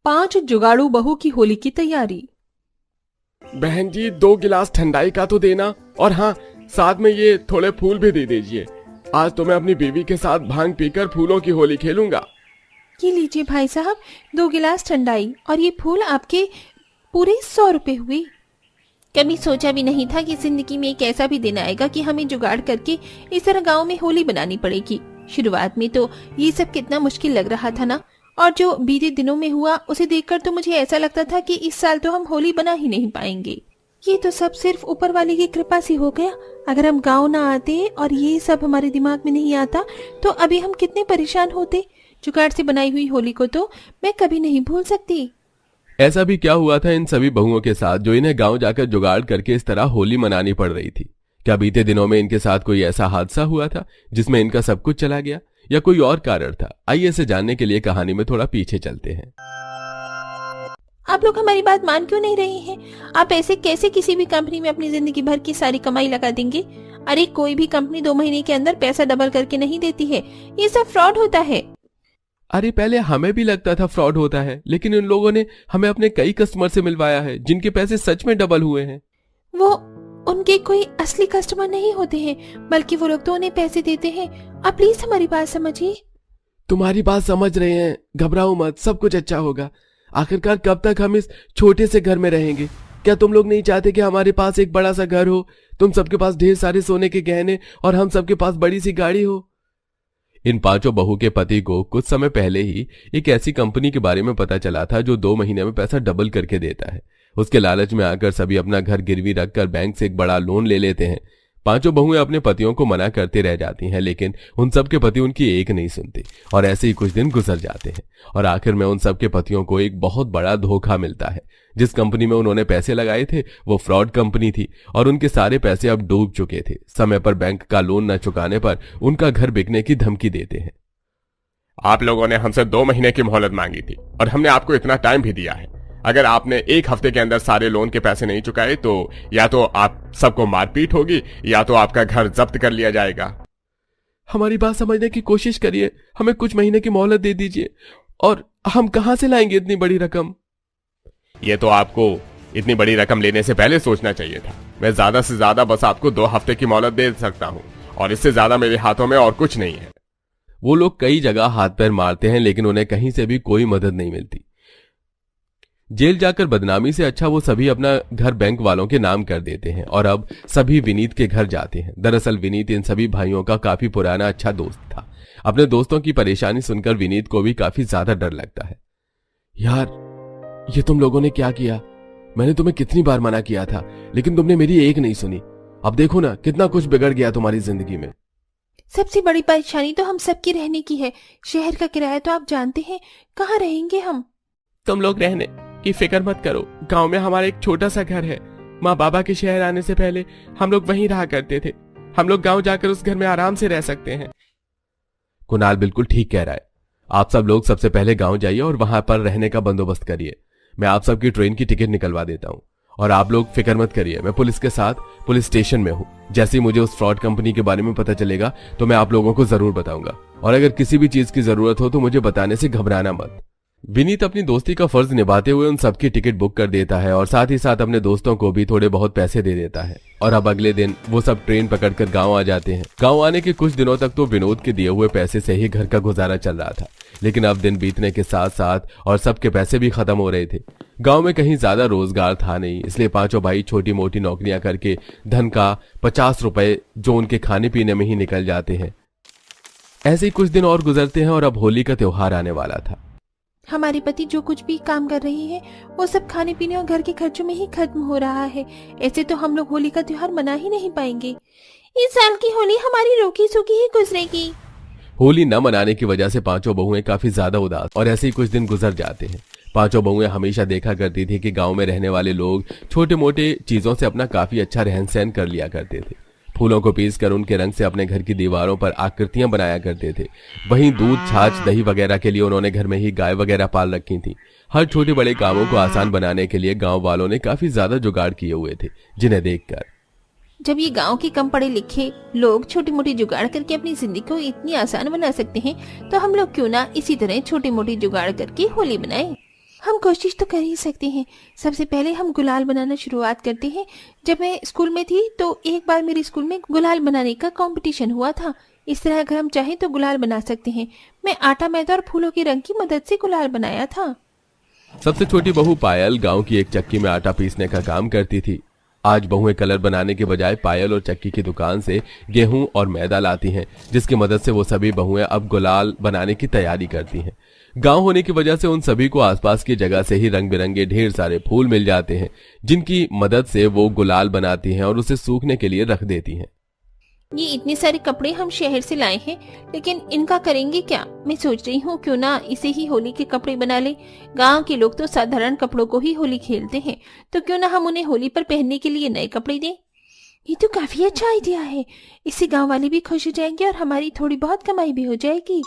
5 जुगाड़ू बहू की होली की तैयारी। बहन जी 2 गिलास ठंडाई का तो देना, और हाँ साथ में ये थोड़े फूल भी दे दीजिए। आज तो मैं अपनी बीवी के साथ भांग पीकर फूलों की होली खेलूंगा। ये लीजिए भाई साहब, 2 गिलास ठंडाई और ये फूल आपके पूरे 100 रुपए हुए। कभी सोचा भी नहीं था कि जिंदगी में एक ऐसा भी दिन आएगा कि हमें जुगाड़ करके इस तरह गांव में होली बनानी पड़ेगी। शुरुआत में तो ये सब कितना मुश्किल लग रहा था ना, और जो बीते दिनों में हुआ उसे देखकर तो मुझे ऐसा लगता था कि इस साल तो हम होली बना ही नहीं पाएंगे। ये तो सब सिर्फ ऊपर वाले की कृपा से हो गया। अगर हम गाँव ना आते और ये सब हमारे दिमाग में नहीं आता तो अभी हम कितने परेशान होते। जुगाड़ से बनाई हुई होली को तो मैं कभी नहीं भूल सकती। ऐसा भी क्या हुआ था इन सभी बहुओं के साथ जो इन्हें गांव जाकर जुगाड़ करके इस तरह होली मनानी पड़ रही थी? क्या बीते दिनों में इनके साथ कोई ऐसा हादसा हुआ था जिसमें इनका सब कुछ चला गया, या कोई और कारण था? आइए इसे जानने के लिए कहानी में थोड़ा पीछे चलते हैं। आप लोग हमारी बात मान क्यों नहीं रहे हैं? आप ऐसे कैसे किसी भी कंपनी में अपनी जिंदगी भर की सारी कमाई लगा देंगे? अरे कोई भी कंपनी 2 महीने के अंदर पैसा डबल करके नहीं देती है। ये सब फ्रॉड होता है। अरे पहले हमें भी लगता था फ्रॉड होता है, लेकिन इन लोगों ने हमें अपने कई कस्टमर से मिलवाया है जिनके पैसे सच में डबल हुए हैं। वो उनके कोई असली कस्टमर नहीं होते हैं, बल्कि वो लोग तो उन्हें पैसे देते हैं। आप प्लीज हमारी बात समझिए। तुम्हारी बात समझ रहे हैं, घबराओ मत, सब कुछ अच्छा होगा। आखिरकार कब तक हम इस छोटे से घर में रहेंगे? क्या तुम लोग नहीं चाहते कि हमारे पास एक बड़ा सा घर हो, तुम सबके पास ढेर सारे सोने के गहने और हम सबके पास बड़ी सी गाड़ी हो? इन 5 बहू के पति को कुछ समय पहले ही एक ऐसी कंपनी के बारे में पता चला था जो 2 महीने में पैसा डबल करके देता है। उसके लालच में आकर सभी अपना घर गिरवी रखकर बैंक से एक बड़ा लोन ले लेते हैं। 5 बहुएं अपने पतियों को मना करते रह जाती हैं, लेकिन उन सब के पति उनकी एक नहीं सुनते और ऐसे ही कुछ दिन गुजर जाते हैं और आखिर में उन सब के पतियों को एक बहुत बड़ा धोखा मिलता है। जिस कंपनी में उन्होंने पैसे लगाए थे वो फ्रॉड कंपनी थी और उनके सारे पैसे अब डूब चुके थे। समय पर बैंक का लोन न चुकाने पर उनका घर बिकने की धमकी देते हैं। आप लोगों ने हमसे 2 महीने की मोहलत मांगी थी और हमने आपको इतना टाइम भी दिया है। अगर आपने 1 हफ्ते के अंदर सारे लोन के पैसे नहीं चुकाए तो या तो आप सबको मारपीट होगी या तो आपका घर जब्त कर लिया जाएगा। हमारी बात समझने की कोशिश करिए, हमें कुछ महीने की मोहलत दे दीजिए। और हम कहां से लाएंगे इतनी बड़ी रकम? ये तो आपको इतनी बड़ी रकम लेने से पहले सोचना चाहिए था। मैं ज्यादा से ज्यादा बस आपको 2 हफ्ते की मोहलत दे सकता हूँ और इससे ज्यादा मेरे हाथों में और कुछ नहीं है। वो लोग कई जगह हाथ पैर मारते हैं लेकिन उन्हें कहीं से भी कोई मदद नहीं मिलती। जेल जाकर बदनामी से अच्छा वो सभी अपना घर बैंक वालों के नाम कर देते हैं और अब सभी विनीत के घर जाते हैं। दरअसल विनीत इन सभी भाइयों का काफी पुराना अच्छा दोस्त था। अपने दोस्तों की परेशानी सुनकर विनीत को भी काफी ज्यादा डर लगता है। यार ये तुम लोगों ने क्या किया? मैंने तुम्हें कितनी बार मना किया था लेकिन तुमने मेरी एक नहीं सुनी। अब देखो ना कितना कुछ बिगड़ गया तुम्हारी जिंदगी में। सबसे बड़ी परेशानी तो हम सबकी रहने की है। शहर का किराया तो आप जानते हैं, कहाँ रहेंगे हम? तुम लोग रहने की फिक्र मत करो, गांव में हमारा एक छोटा सा घर है। माँ बाबा के शहर आने से पहले हम लोग वहीं रहा करते थे। हम लोग गांव जाकर उस घर में आराम से रह सकते हैं। कुणाल बिल्कुल ठीक कह रहा है। आप सब लोग सबसे पहले गांव जाइए और वहां पर रहने का बंदोबस्त करिए। मैं आप सबकी ट्रेन की टिकट निकलवा देता हूँ और आप लोग फिक्र मत करिए। मैं पुलिस के साथ पुलिस स्टेशन में हूँ। जैसे ही मुझे उस फ्रॉड कंपनी के बारे में पता चलेगा तो मैं आप लोगों को जरूर बताऊंगा और अगर किसी भी चीज की जरूरत हो तो मुझे बताने से घबराना मत। विनीत अपनी दोस्ती का फर्ज निभाते हुए उन सबकी टिकट बुक कर देता है और साथ ही साथ अपने दोस्तों को भी थोड़े बहुत पैसे दे देता है और अब अगले दिन वो सब ट्रेन पकड़कर गांव आ जाते हैं। गांव आने के कुछ दिनों तक तो विनोद के दिए हुए पैसे से ही घर का गुजारा चल रहा था, लेकिन अब दिन बीतने के साथ साथ और सबके पैसे भी खत्म हो रहे थे। गांव में कहीं ज्यादा रोजगार था नहीं, इसलिए 5 भाई छोटी मोटी नौकरियां करके धन का 50 रुपए जो उनके खाने पीने में ही निकल जाते हैं। ऐसे ही कुछ दिन और गुजरते हैं और अब होली का त्योहार आने वाला था। हमारे पति जो कुछ भी काम कर रहे हैं वो सब खाने पीने और घर के खर्चों में ही खत्म हो रहा है। ऐसे तो हम लोग होली का त्योहार मना ही नहीं पाएंगे। इस साल की होली हमारी रोकी सूखी ही गुजरेगी। होली न मनाने की वजह से 5 बहुएं काफी ज्यादा उदास और ऐसे ही कुछ दिन गुजर जाते हैं। 5 बहुएं हमेशा देखा करती थी कि गांव में रहने वाले लोग छोटे मोटे चीजों से अपना काफी अच्छा रहन सहन कर लिया करते थे। फूलों को पीसकर उनके रंग से अपने घर की दीवारों पर आकृतियां बनाया करते थे। वहीं दूध, छाछ, दही वगैरह के लिए उन्होंने घर में ही गाय वगैरह पाल रखी थी। हर छोटे बड़े कामों को आसान बनाने के लिए गांव वालों ने काफी ज्यादा जुगाड़ किए हुए थे, जिन्हें देखकर जब ये गांव के कम पढ़े लिखे लोग छोटी मोटी जुगाड़ करके अपनी जिंदगी को इतनी आसान बना सकते हैं तो हम लोग क्यों ना इसी तरह छोटी मोटी जुगाड़ करके होली बनाएं। हम कोशिश तो कर ही सकते हैं। सबसे पहले हम गुलाल बनाना शुरुआत करते हैं। जब मैं स्कूल में थी तो एक बार मेरे स्कूल में गुलाल बनाने का कंपटीशन हुआ था। इस तरह अगर हम चाहें तो गुलाल बना सकते हैं। मैं आटा, मैदा और फूलों के रंग की मदद से गुलाल बनाया था। सबसे छोटी बहू पायल गांव की एक चक्की में आटा पीसने का काम करती थी। आज बहुएं कलर बनाने के बजाय पायल और चक्की की दुकान से गेहूं और मैदा लाती हैं, जिसकी मदद से वो सभी बहुएं अब गुलाल बनाने की तैयारी करती हैं। गांव होने की वजह से उन सभी को आसपास की जगह से ही रंग बिरंगे ढेर सारे फूल मिल जाते हैं, जिनकी मदद से वो गुलाल बनाती हैं और उसे सूखने के लिए रख देती हैं। ये इतने सारे कपड़े हम शहर से लाए हैं, लेकिन इनका करेंगे क्या? मैं सोच रही हूँ क्यों ना इसे ही होली के कपड़े बना ले। गांव के लोग तो साधारण कपड़ों को ही होली खेलते हैं, तो क्यों ना हम उन्हें होली पर पहनने के लिए नए कपड़े दें। ये तो काफी अच्छा आइडिया है। इससे गांव वाले भी खुश हो जाएंगे और हमारी थोड़ी बहुत कमाई भी हो जाएगी।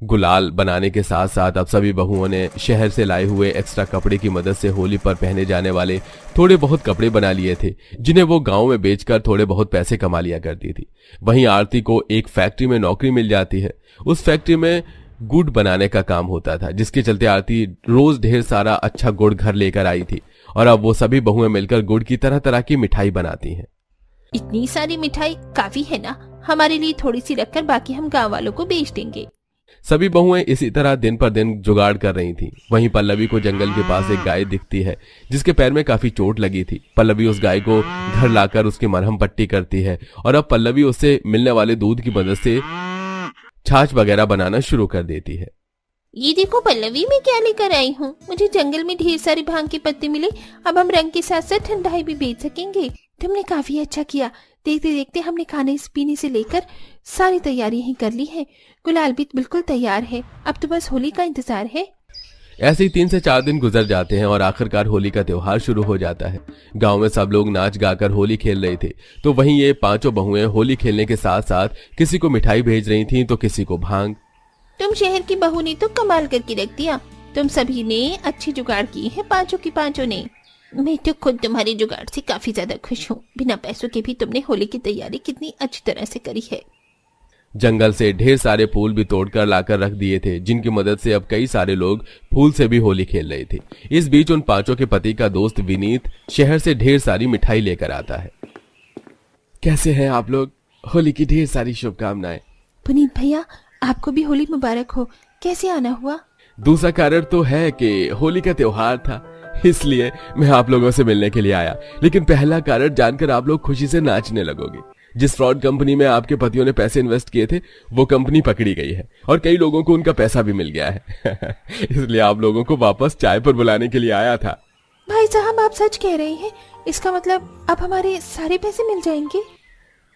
गुलाल बनाने के साथ साथ अब सभी बहुओं ने शहर से लाए हुए एक्स्ट्रा कपड़े की मदद से होली पर पहने जाने वाले थोड़े बहुत कपड़े बना लिए थे, जिन्हें वो गांव में बेचकर थोड़े बहुत पैसे कमा लिया करती थी। वहीं आरती को एक फैक्ट्री में नौकरी मिल जाती है। उस फैक्ट्री में गुड़ बनाने का काम होता था, जिसके चलते आरती रोज ढेर सारा अच्छा गुड़ घर लेकर आई थी और अब वो सभी बहुएं मिलकर गुड़ की तरह तरह की मिठाई बनाती हैं। इतनी सारी मिठाई काफी है ना? हमारे लिए थोड़ी सी रखकर बाकी हम गाँव वालों को बेच देंगे। सभी बहुएं इसी तरह दिन पर दिन जुगाड़ कर रही थीं। वहीं पल्लवी को जंगल के पास एक गाय दिखती है, जिसके पैर में काफी चोट लगी थी। पल्लवी उस गाय को घर लाकर उसकी मरहम पट्टी करती है और अब पल्लवी उससे मिलने वाले दूध की मदद से छाछ वगैरह बनाना शुरू कर देती है। ये देखो पल्लवी, मैं क्या लेकर आई हूँ। मुझे जंगल में ढेर सारे भांग के पत्ते मिले। अब हम रंग के साथ साथ ठंडाई भी बेच सकेंगे। तुमने काफी अच्छा किया। देखते देखते हमने खाने पीने से लेकर सारी तैयारी ही कर ली है। गुलाल भी बिल्कुल तैयार है। अब तो बस होली का इंतजार है। ऐसे ही 3 से 4 दिन गुजर जाते हैं और आखिरकार होली का त्योहार शुरू हो जाता है। गांव में सब लोग नाच गाकर होली खेल रहे थे, तो वहीं ये 5 बहुएं होली खेलने के साथ साथ किसी को मिठाई भेज रही थीं तो किसी को भांग। तुम शहर की बहू ने तो कमाल करके रख दिया। तुम सभी ने अच्छी जुगाड़ की है, 5 की 5 ने। मैं तो खुद तुम्हारे जुगाड़ से काफी ज्यादा खुश हूँ। बिना पैसों के भी तुमने होली की तैयारी कितनी अच्छी तरह से करी है। जंगल से ढेर सारे फूल भी तोड़कर लाकर रख दिए थे, जिनकी मदद से अब कई सारे लोग फूल से भी होली खेल रहे थे। इस बीच उन 5 के पति का दोस्त विनीत शहर से ढेर सारी मिठाई लेकर आता है। कैसे हैं आप लोग? होली की ढेर सारी शुभकामनाएं। पुनीत भैया, आपको भी होली मुबारक हो। कैसे आना हुआ? दूसरा कारण तो है कि होली का त्योहार था, इसलिए मैं आप लोगों से मिलने के लिए आया। लेकिन पहला कारण जानकर आप लोग खुशी से नाचने लगोगे। जिस फ्रॉड कंपनी में आपके पतियों ने पैसे इन्वेस्ट किए थे, वो कंपनी पकड़ी गई है और कई लोगों को उनका पैसा भी मिल गया है। इसलिए आप लोगों को वापस चाय पर बुलाने के लिए आया था। भाई साहब, आप सच कह रहे हैं? इसका मतलब अब हमारे सारे पैसे मिल जाएंगे?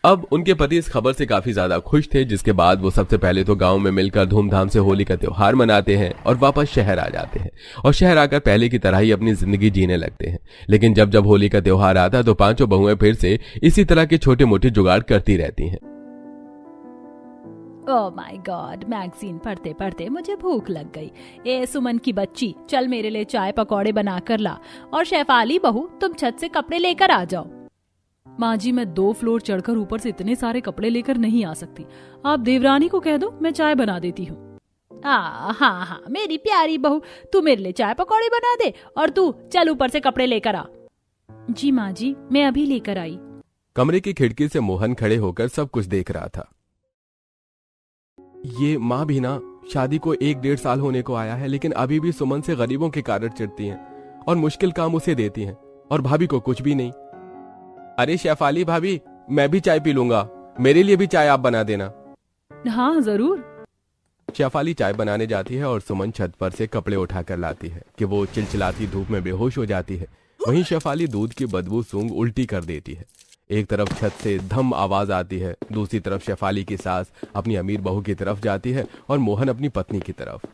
अब उनके पति इस खबर से काफी ज्यादा खुश थे, जिसके बाद वो सबसे पहले तो गांव में मिलकर धूमधाम से होली का त्योहार मनाते हैं और वापस शहर आ जाते हैं और शहर आकर पहले की तरह ही अपनी जिंदगी जीने लगते हैं। लेकिन जब जब होली का त्योहार आता तो 5 बहुएं फिर से इसी तरह के छोटे मोटे जुगाड़ करती रहती हैं। ओह माय गॉड, मैगजीन पढ़ते पढ़ते मुझे भूख लग गई। ए सुमन की बच्ची, चल मेरे लिए चाय पकौड़े बना कर ला, और शेफाली बहू तुम छत से कपड़े लेकर आ जाओ। माँ जी, मैं 2 फ्लोर चढ़कर ऊपर से इतने सारे कपड़े लेकर नहीं आ सकती। आप देवरानी को कह दो, मैं चाय बना देती हूँ। हाँ, मेरी प्यारी बहू, तू मेरे लिए चाय पकौड़े बना दे और तू चल ऊपर से कपड़े लेकर आ। जी माँ जी, मैं अभी लेकर आई। कमरे की खिड़की से मोहन खड़े होकर सब कुछ देख रहा था। ये माँ भी ना, शादी को 1-1.5 साल होने को आया है, लेकिन अभी भी सुमन से गरीबों के कारण चिढ़ती हैं और मुश्किल काम उसे देती हैं, और भाभी को कुछ भी नहीं। अरे शेफाली भाभी, मैं भी चाय पी लूंगा, मेरे लिए भी चाय आप बना देना। हाँ जरूर। शेफाली चाय बनाने जाती है और सुमन छत पर से कपड़े उठाकर लाती है कि वो चिलचिलाती धूप में बेहोश हो जाती है। वहीं शेफाली दूध की बदबू सूंघ उल्टी कर देती है। एक तरफ छत से धम आवाज आती है, दूसरी तरफ शेफाली की सास अपनी अमीर बहू की तरफ जाती है और मोहन अपनी पत्नी की तरफ।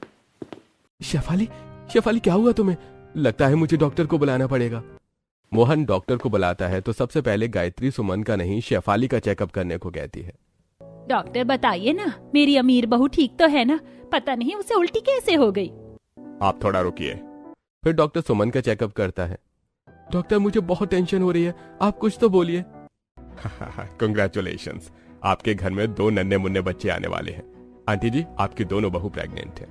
शेफाली क्या हुआ तुम्हें? लगता है मुझे डॉक्टर को बुलाना पड़ेगा। मोहन डॉक्टर को बुलाता है तो सबसे पहले गायत्री सुमन का नहीं शेफाली का चेकअप करने को कहती है। डॉक्टर बताइए ना, मेरी अमीर बहू ठीक तो है ना? पता नहीं उसे उल्टी कैसे हो गई। आप थोड़ा रुकिए। फिर डॉक्टर सुमन का चेकअप करता है। डॉक्टर, मुझे बहुत टेंशन हो रही है, आप कुछ तो बोलिए। कंग्रेचुलेशंस, आपके घर में 2 नन्हे मुन्ने बच्चे आने वाले हैं। आंटी जी, आपकी दोनों बहू प्रेग्नेंट है।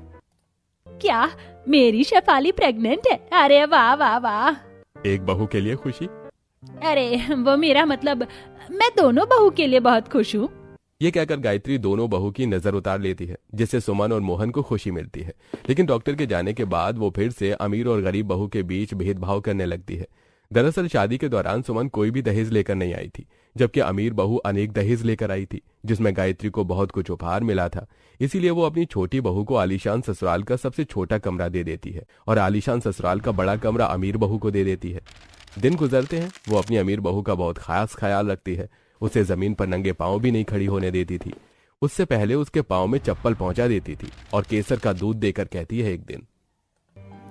क्या मेरी शेफाली प्रेग्नेंट है? अरे वाह वाह वाह। एक बहू के लिए खुशी। अरे वो मेरा मतलब, मैं दोनों बहू के लिए बहुत खुश हूँ। ये कहकर गायत्री दोनों बहू की नजर उतार लेती है, जिससे सुमन और मोहन को खुशी मिलती है। लेकिन डॉक्टर के जाने के बाद वो फिर से अमीर और गरीब बहू के बीच भेदभाव करने लगती है। दरअसल शादी के दौरान सुमन कोई भी दहेज लेकर नहीं आई थी, जबकि अमीर बहू अनेक दहेज लेकर आई थी, जिसमें गायत्री को बहुत कुछ उपहार मिला था। इसीलिए वो अपनी छोटी बहू को आलीशान ससुराल का सबसे छोटा कमरा दे देती है और आलीशान ससुराल का बड़ा कमरा अमीर बहू को दे देती है। दिन गुजरते हैं, वो अपनी अमीर बहू का बहुत खास ख्याल रखती है। उसे जमीन पर नंगे पांव भी नहीं खड़ी होने देती थी। उससे पहले उसके पांव में चप्पल पहुंचा देती थी और केसर का दूध देकर कहती है एक दिन,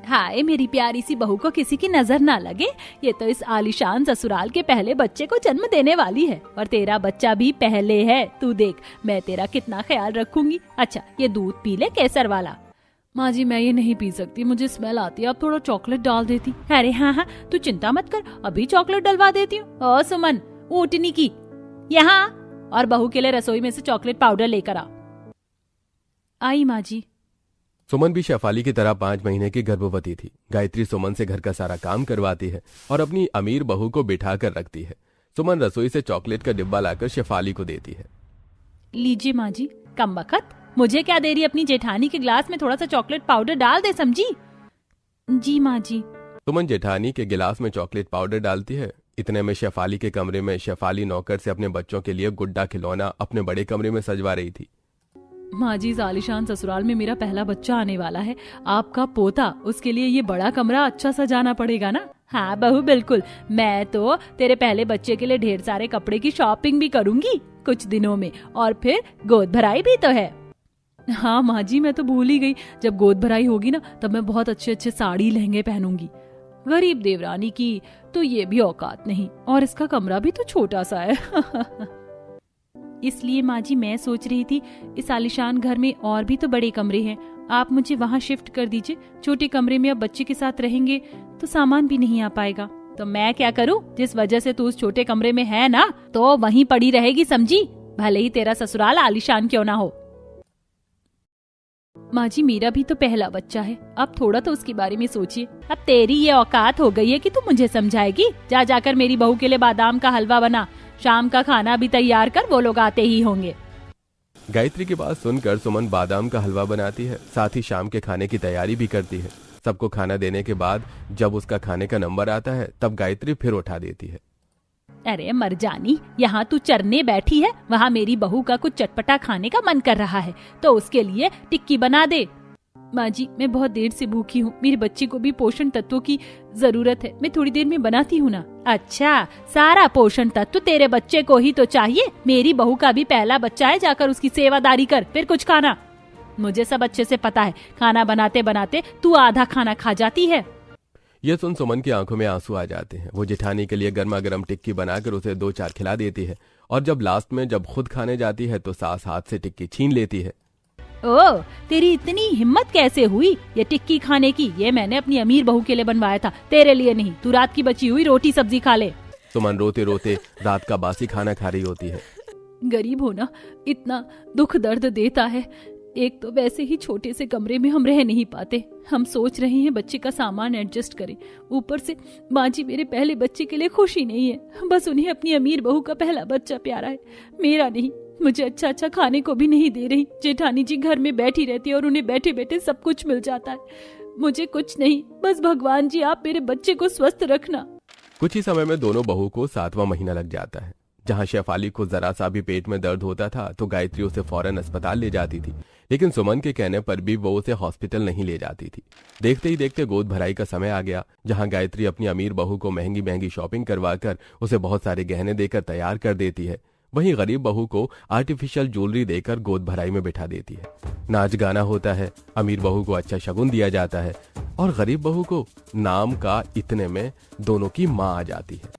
हाय मेरी प्यारी सी बहू को किसी की नजर ना लगे, ये तो इस आलीशान ससुराल के पहले बच्चे को जन्म देने वाली है और तेरा बच्चा भी पहले है। तू देख मैं तेरा कितना ख्याल रखूंगी। अच्छा ये दूध पी ले केसर वाला। माँ जी मैं ये नहीं पी सकती, मुझे स्मेल आती है, अब थोड़ा चॉकलेट डाल देती। अरे हाँ हाँ तू चिंता मत कर, अभी चॉकलेट डलवा देती हूँ। ओ सुमन ऊँटनी की यहाँ, और बहू के लिए रसोई में से चॉकलेट पाउडर लेकर आ। आई माँ जी। सुमन भी शेफाली की तरह 5 महीने की गर्भवती थी। गायत्री सुमन से घर का सारा काम करवाती है और अपनी अमीर बहू को बिठा कर रखती है। सुमन रसोई से चॉकलेट का डिब्बा लाकर शेफाली को देती है। लीजिए माँ जी। कमबख्त, मुझे क्या दे रही, अपनी जेठानी के ग्लास में थोड़ा सा चॉकलेट पाउडर डाल दे, समझी? जी माँ जी। सुमन जेठानी के गिलास में चॉकलेट पाउडर डालती है। इतने में शेफाली के कमरे में शेफाली नौकर से अपने बच्चों के लिए गुड्डा खिलौना अपने बड़े कमरे में सजवा रही थी। माँ जी आलीशान ससुराल में मेरा पहला बच्चा आने वाला है, आपका पोता, उसके लिए ये बड़ा कमरा अच्छा सजाना पड़ेगा ना? हाँ बहू बिल्कुल, मैं तो तेरे पहले बच्चे के लिए ढेर सारे कपड़े की शॉपिंग भी करूंगी कुछ दिनों में, और फिर गोद भराई भी तो है। हाँ माँ जी मैं तो भूल ही गई, जब गोद भराई होगी ना तब मैं बहुत अच्छे अच्छे साड़ी लहंगे पहनूंगी। गरीब देवरानी की तो ये भी औकात नहीं, और इसका कमरा भी तो छोटा सा है। इसलिए माँ जी मैं सोच रही थी इस आलीशान घर में और भी तो बड़े कमरे हैं, आप मुझे वहाँ शिफ्ट कर दीजिए। छोटे कमरे में अब बच्चे के साथ रहेंगे तो सामान भी नहीं आ पाएगा। तो मैं क्या करूँ, जिस वजह से तू उस छोटे कमरे में है ना तो वहीं पड़ी रहेगी, समझी? भले ही तेरा ससुराल आलीशान क्यों ना हो। माँ जी मेरा भी तो पहला बच्चा है, अब थोड़ा तो उसके बारे में सोचिए। अब तेरी ये औकात हो गई है कि तू मुझे समझाएगी? जा जाकर मेरी बहू के लिए बादाम का हलवा बना, शाम का खाना भी तैयार कर, वो लोग आते ही होंगे। गायत्री की बात सुनकर सुमन बादाम का हलवा बनाती है, साथ ही शाम के खाने की तैयारी भी करती है। सबको खाना देने के बाद जब उसका खाने का नंबर आता है तब गायत्री फिर उठा देती है। अरे मरजानी, यहाँ तू चरने बैठी है, वहाँ मेरी बहू का कुछ चटपटा खाने का मन कर रहा है तो उसके लिए टिक्की बना दे। माँ जी मैं बहुत देर से भूखी हूँ, मेरे बच्चे को भी पोषण तत्वों की जरूरत है, मैं थोड़ी देर में बनाती हूँ ना। अच्छा सारा पोषण तत्व तेरे बच्चे को ही तो चाहिए? मेरी बहू का भी पहला बच्चा है, जाकर उसकी सेवादारी कर फिर कुछ खाना। मुझे सब अच्छे से पता है, खाना बनाते बनाते तू आधा खाना खा जाती है। यह सुन सुमन की आंखों में आंसू आ जाते हैं। वो जेठानी के लिए गर्मा गर्म टिक्की बनाकर उसे 2-4 खिला देती है और जब लास्ट में जब खुद खाने जाती है तो सास हाथ से टिक्की छीन लेती है। ओ तेरी इतनी हिम्मत कैसे हुई ये टिक्की खाने की? ये मैंने अपनी अमीर बहू के लिए बनवाया था, तेरे लिए नहीं। तू रात की बची हुई रोटी सब्जी खा ले। सुमन रोते रोते रात का बासी खाना खा रही होती है। गरीब होना इतना दुख दर्द देता है। एक तो वैसे ही छोटे से कमरे में हम रह नहीं पाते, हम सोच रहे हैं बच्चे का सामान एडजस्ट करें, ऊपर से माँ जी मेरे पहले बच्चे के लिए खुशी नहीं है। बस उन्हें अपनी अमीर बहू का पहला बच्चा प्यारा है, मेरा नहीं। मुझे अच्छा अच्छा खाने को भी नहीं दे रही। जेठानी जी घर में बैठी रहती है और उन्हें बैठे बैठे सब कुछ मिल जाता है, मुझे कुछ नहीं। बस भगवान जी आप मेरे बच्चे को स्वस्थ रखना। कुछ ही समय में दोनों बहू को 7वां महीना लग जाता है। जहां शेफाली को जरा सा भी पेट में दर्द होता था तो गायत्री उसे फौरन अस्पताल ले जाती थी, लेकिन सुमन के कहने पर भी वो उसे हॉस्पिटल नहीं ले जाती थी। देखते ही देखते गोद भराई का समय आ गया, जहां गायत्री अपनी अमीर बहू को महंगी महंगी शॉपिंग करवाकर उसे बहुत सारे गहने देकर तैयार कर देती है। वहीं गरीब बहू को आर्टिफिशियल ज्वेलरी देकर गोद भराई में बिठा देती है। नाच गाना होता है, अमीर बहू को अच्छा शगुन दिया जाता है और गरीब बहू को नाम का इतने में दोनों की माँ आ जाती है।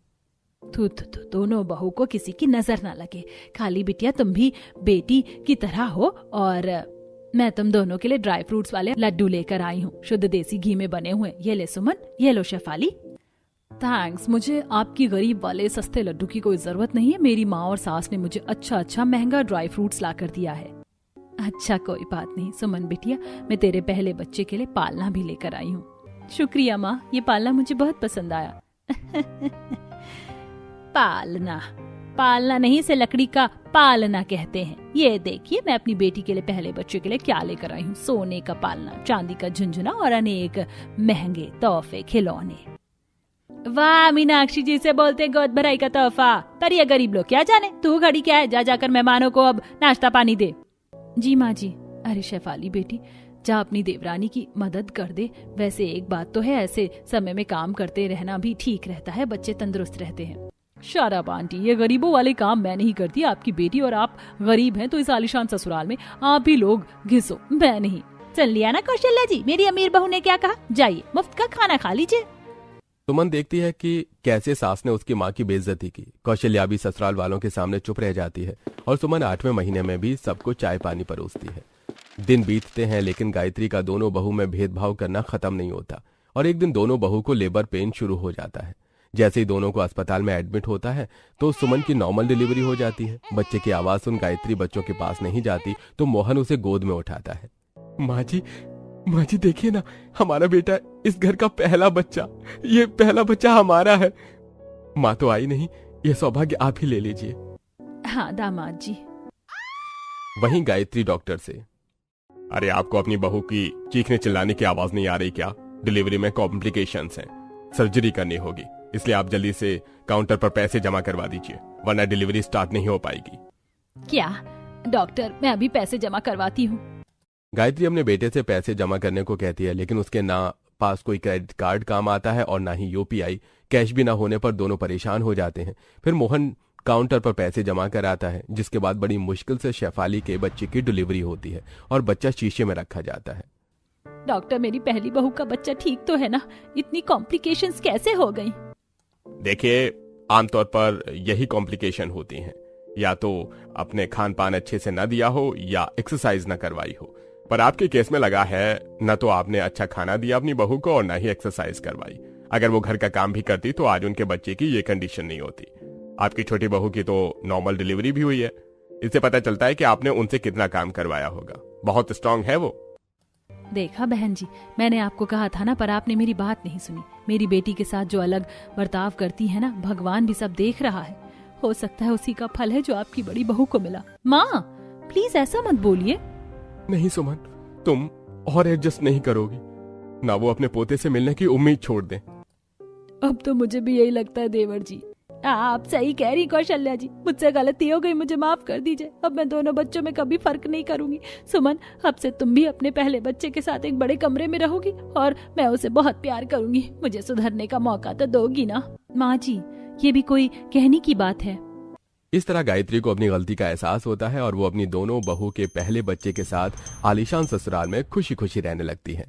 थू थू थू, दोनों बहू को किसी की नजर ना लगे। खाली बिटिया तुम भी बेटी की तरह हो, और मैं तुम दोनों के लिए ड्राई फ्रूट्स वाले लड्डू लेकर आई हूँ, शुद्ध देसी घी में बने हुए। ये ले सुमन, ये लो शेफाली। थैंक्स, मुझे आपकी गरीब वाले सस्ते लड्डू की कोई जरूरत नहीं है। मेरी माँ और सास ने मुझे अच्छा अच्छा महंगा ड्राई फ्रूट्स ला कर दिया है। अच्छा कोई बात नहीं सुमन बिटिया, मैं तेरे पहले बच्चे के लिए पालना भी लेकर आई हूँ। शुक्रिया माँ, ये पालना मुझे बहुत पसंद आया। पालना पालना नहीं, इसे लकड़ी का पालना कहते हैं। ये देखिए मैं अपनी बेटी के लिए पहले बच्चे के लिए क्या लेकर आई हूँ। सोने का पालना, चांदी का झुंझुना और अनेक महंगे तोहफे खिलौने। वाह मीनाक्षी जी से बोलते गोद भराई का तोहफा, पर ये गरीब लोग क्या जाने। तू घड़ी क्या है, जा जाकर मेहमानों को अब नाश्ता पानी दे। जी माँ जी। अरे शेफाली बेटी, जा अपनी देवरानी की मदद कर दे। वैसे एक बात तो है, ऐसे समय में काम करते रहना भी ठीक रहता है, बच्चे तंदुरुस्त रहते हैं। शराब आंटी, ये गरीबों वाले काम मैं नहीं करती। आपकी बेटी और आप गरीब हैं तो इस आलीशान ससुराल में आप ही लोग घिसो, मैं नहीं। चल लिया ना कौशल्या जी, मेरी अमीर बहू ने क्या कहा, जाइए मुफ्त का खाना खा लीजिए। सुमन देखती है कि कैसे सास ने उसकी माँ की बेइज्जती की। कौशल्या भी ससुराल वालों के सामने चुप रह जाती है और सुमन 8वें महीने में भी सबको चाय पानी परोसती है। दिन बीतते हैं लेकिन गायत्री का दोनों बहू में भेदभाव करना खत्म नहीं होता और एक दिन दोनों बहू को लेबर पेन शुरू हो जाता है। जैसे ही दोनों को अस्पताल में एडमिट होता है तो सुमन की नॉर्मल डिलीवरी हो जाती है। बच्चे की आवाज सुन गायत्री बच्चों के पास नहीं जाती तो मोहन उसे गोद में उठाता है। माँ जी देखिए ना, हमारा बेटा इस घर का पहला बच्चा, ये पहला बच्चा हमारा है। माँ तो आई नहीं, ये सौभाग्य आप ही ले लीजिए। हाँ दामाद जी। वहीं गायत्री डॉक्टर से, अरे आपको अपनी बहू की चीखने चिल्लाने की आवाज नहीं आ रही क्या? डिलीवरी में कॉम्प्लिकेशंस हैं, सर्जरी करनी होगी, इसलिए आप जल्दी से काउंटर पर पैसे जमा करवा दीजिए, वरना डिलीवरी स्टार्ट नहीं हो पाएगी। क्या डॉक्टर, मैं अभी पैसे जमा करवाती हूँ। गायत्री अपने बेटे से पैसे जमा करने को कहती है लेकिन उसके ना पास कोई क्रेडिट कार्ड काम आता है और ना ही यूपीआई। कैश भी ना होने पर दोनों परेशान हो जाते हैं। फिर मोहन काउंटर पर पैसे जमा कराता है, जिसके बाद बड़ी मुश्किल से शेफाली के बच्चे की डिलीवरी होती है और बच्चा शीशे में रखा जाता है। डॉक्टर, मेरी पहली बहू का बच्चा ठीक तो है ना? इतनी कॉम्प्लिकेशंस कैसे हो गई? देखिए, आमतौर पर यही कॉम्प्लिकेशन होती हैं, या तो अपने खान पान अच्छे से न दिया हो या एक्सरसाइज न करवाई हो। पर आपके केस में लगा है न तो आपने अच्छा खाना दिया अपनी बहू को और न ही एक्सरसाइज करवाई। अगर वो घर का काम भी करती तो आज उनके बच्चे की ये कंडीशन नहीं होती। आपकी छोटी बहू की तो नॉर्मल डिलीवरी भी हुई है, इससे पता चलता है कि आपने उनसे कितना काम करवाया होगा। बहुत स्ट्रांग है वो। देखा बहन जी, मैंने आपको कहा था ना, पर आपने मेरी बात नहीं सुनी। मेरी बेटी के साथ जो अलग बर्ताव करती है ना, भगवान भी सब देख रहा है। हो सकता है उसी का फल है जो आपकी बड़ी बहू को मिला। माँ प्लीज ऐसा मत बोलिए। नहीं सुमन, तुम और एडजस्ट नहीं करोगी ना, वो अपने पोते से मिलने की उम्मीद छोड़ दें। अब तो मुझे भी यही लगता है देवर जी। आप सही कह रही कौशल्या जी, मुझसे गलती हो गई, मुझे माफ कर दीजिए। अब मैं दोनों बच्चों में कभी फर्क नहीं करूंगी। सुमन, अब से तुम भी अपने पहले बच्चे के साथ एक बड़े कमरे में रहोगी और मैं उसे बहुत प्यार करूंगी। मुझे सुधरने का मौका तो दोगी ना? माँ जी, ये भी कोई कहने की बात है? इस तरह गायत्री को अपनी गलती का एहसास होता है और वो अपनी दोनों बहू के पहले बच्चे के साथ आलीशान ससुराल में खुशी खुशी रहने लगती है।